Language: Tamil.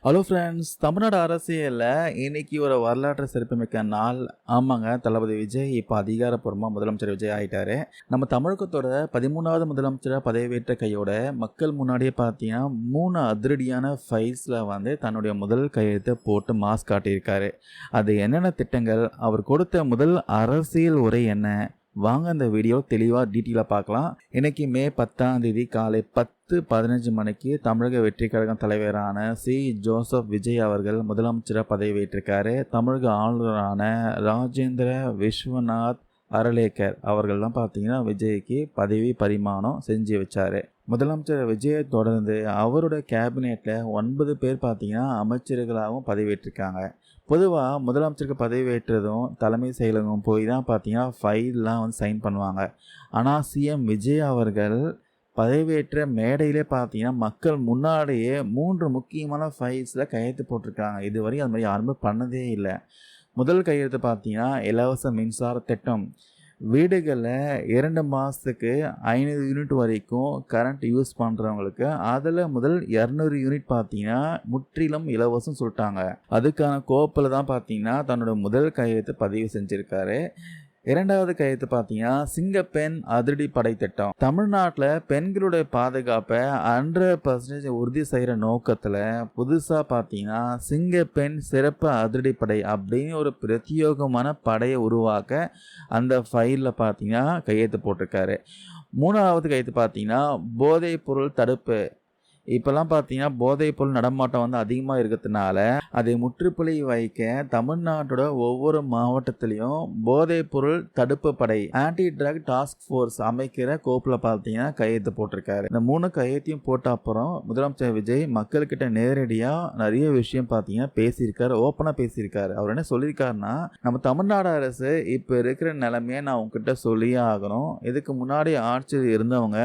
ஹலோ ஃப்ரெண்ட்ஸ், தமிழ்நாடு அரசியல்ல இன்னைக்கு ஒரு வரலாற்று சிறப்புமிக்க நாள். ஆமாங்க, தளபதி விஜய் இப்போ அதிகாரப்பூர்வமா முதலமைச்சர் விஜய் ஆயிட்டாரு. நம்ம தமிழகத்தோட 13வது முதலமைச்சரா பதவியேற்ற கையோட மக்கள் முன்னாடியே பார்த்தீங்கன்னா 3 அதிரடியான ஃபைல்ஸ்ல தன்னுடைய முதல் கையெழுத்தை போட்டு மாஸ் காட்டியிருக்காரு. அது என்னென்ன திட்டங்கள், அவர் கொடுத்த முதல் அரசியல் உரை என்ன, வாங்க அந்த வீடியோ தெளிவாக டீட்டெயிலாக பார்க்கலாம். இன்னைக்கு மே 10ஆம் தேதி காலை 10:15 மணிக்கு தமிழக வெற்றி கழகம் தலைவரான சி. ஜோசப் விஜய் அவர்கள் முதலமைச்சராக பதவியேற்றிருக்காரு. தமிழக ஆளுநரான ராஜேந்திர விஸ்வநாத் அரலேக்கர் அவர்கள் தான் பார்த்தீங்கன்னா விஜய்க்கு பதவி பரிமாணம் செஞ்சு வச்சாரு. முதலமைச்சர் விஜயை தொடர்ந்து அவரோட கேபினெட்டில் 9 பேர் பார்த்தீங்கன்னா அமைச்சர்களாகவும் பதவியேற்றிருக்காங்க. பொதுவாக முதலமைச்சருக்கு பதவியேற்றதும் தலைமை செயலகம் போய் தான் பார்த்தீங்கன்னா ஃபைல்லாம் சைன் பண்ணுவாங்க. ஆனால் சிஎம் விஜய் அவர்கள் பதவியேற்ற மேடையிலே பார்த்தீங்கன்னா மக்கள் முன்னாடியே 3 முக்கியமான ஃபைல்ஸில் கையெழுத்து போட்டிருக்காங்க. இதுவரையும் அது மாதிரி யாருமே பண்ணதே இல்லை. முதல் கையெழுத்து பார்த்தீங்கன்னா இலவச மின்சார திட்டம். வீடுகளில் 2 மாதத்துக்கு 500 யூனிட் வரைக்கும் கரண்ட் யூஸ் பண்ணுறவங்களுக்கு அதில் முதல் 200 யூனிட் பார்த்தீங்கன்னா முற்றிலும் இலவசம் சொல்லிட்டாங்க. அதுக்கான கோப்பில் தான் பார்த்தீங்கன்னா தன்னோட முதல் கையெழுத்து பதிவு செஞ்சுருக்காரு. 2வது கையெழுத்து பார்த்தீங்கன்னா சிங்கப்பெண் அதிரடி படை திட்டம். தமிழ்நாட்டில் பெண்களுடைய பாதுகாப்பை 100% உறுதி செய்கிற நோக்கத்தில் புதுசாக பார்த்தீங்கன்னா சிங்கப்பெண் சிறப்பு அதிரடி படை அப்படின்னு ஒரு பிரத்யேகமான படையை உருவாக்க அந்த ஃபைலில் பார்த்தீங்கன்னா கையெழுத்து போட்டிருக்காரு. 3வது கையெழுத்து பார்த்தீங்கன்னா போதைப் பொருள் தடுப்பு. இப்போல்லாம் பார்த்தீங்கன்னா போதைப் பொருள் நடமாட்டம் அதிகமாக இருக்கிறதுனால அதை முற்றுப்புள்ளி வைக்க தமிழ்நாட்டோட ஒவ்வொரு மாவட்டத்திலையும் போதைப் பொருள் தடுப்பு படை ஆன்டி ட்ரக் டாஸ்க் ஃபோர்ஸ் அமைக்கிற கோப்பில் பார்த்தீங்கன்னா கையெழுத்து போட்டிருக்காரு. இந்த 3 கையெழுத்தையும் போட்ட அப்புறம் முதலமைச்சர் விஜய் மக்கள்கிட்ட நேரடியாக நிறைய விஷயம் பார்த்தீங்கன்னா பேசியிருக்காரு, ஓப்பனாக பேசியிருக்காரு. அவர் என்ன சொல்லியிருக்காருன்னா, நம்ம தமிழ்நாடு அரசு இப்போ இருக்கிற நிலைமையை நான் உங்ககிட்ட சொல்லியே ஆகணும். இதுக்கு முன்னாடி ஆட்சியில் இருந்தவங்க